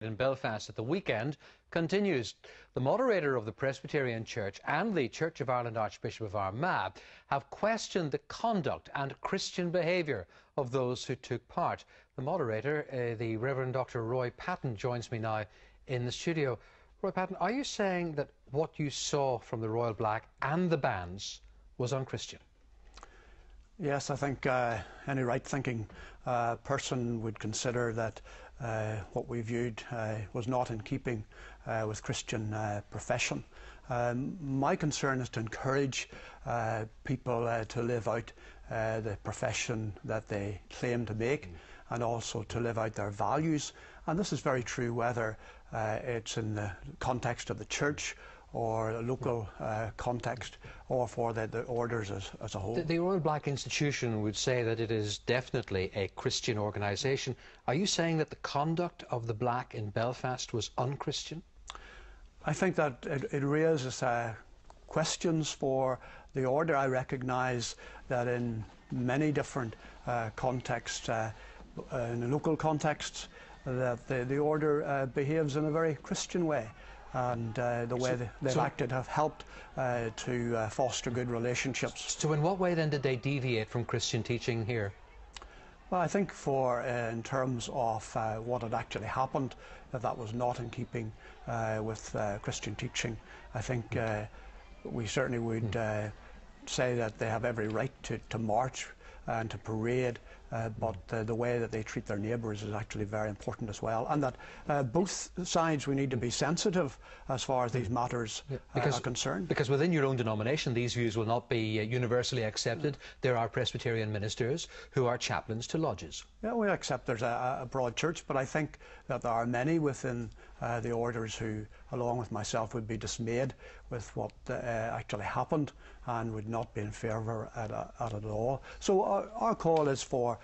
in Belfast at the weekend continues. The moderator of the Presbyterian Church and the Church of Ireland Archbishop of Armagh have questioned the conduct and Christian behaviour of those who took part. The moderator, the Reverend Dr. Roy Patton, joins me now in the studio. Roy Patton, are you saying that what you saw from the Royal Black and the bands was unchristian? Yes, I think any right-thinking person would consider that what we viewed was not in keeping with Christian profession. My concern is to encourage people to live out the profession that they claim to make, and also to live out their values. And this is very true whether it's in the context of the church or a local context, or for the orders as a whole. The Royal Black Institution would say that it is definitely a Christian organisation. Are you saying that the conduct of the Black in Belfast was unchristian? I think that it raises questions for the order. I recognise that in many different contexts, in the local contexts, that the order behaves in a very Christian way. And the way they've acted have helped to foster good relationships. So in what way then did they deviate from Christian teaching here? Well, I think in terms of what had actually happened, that was not in keeping with Christian teaching. I think we certainly would say that they have every right to march and to parade, but the way that they treat their neighbours is actually very important as well, and that both sides, we need to be sensitive as far as these matters are concerned. Because within your own denomination these views will not be universally accepted. There are Presbyterian ministers who are chaplains to lodges. Yeah, we accept there's a broad church, but I think that there are many within the orders who, along with myself, would be dismayed with what actually happened and would not be in favour at it all. So our call is for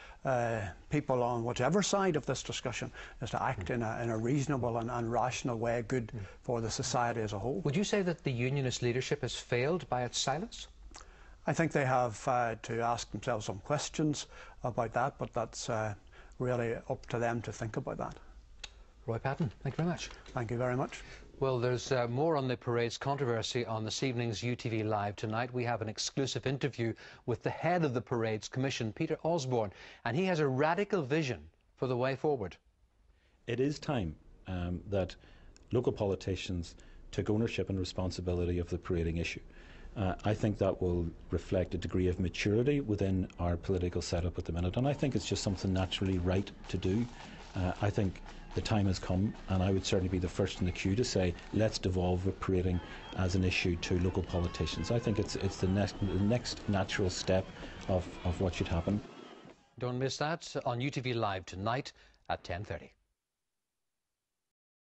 people on whichever side of this discussion is to act in a reasonable and rational way, good for the society as a whole. Would you say that the unionist leadership has failed by its silence? I think they have to ask themselves some questions about that, but that's really up to them to think about that. Roy Patton, thank you very much. Thank you very much. Well, there's more on the parade's controversy on this evening's UTV Live tonight. We have an exclusive interview with the head of the parade's commission, Peter Osborne, and he has a radical vision for the way forward. It is time that local politicians took ownership and responsibility of the parading issue. I think that will reflect a degree of maturity within our political setup at the minute, and I think it's just something naturally right to do. I think the time has come, and I would certainly be the first in the queue to say, let's devolve parading as an issue to local politicians. I think it's the next natural step of what should happen. Don't miss that on UTV Live tonight at 10:30.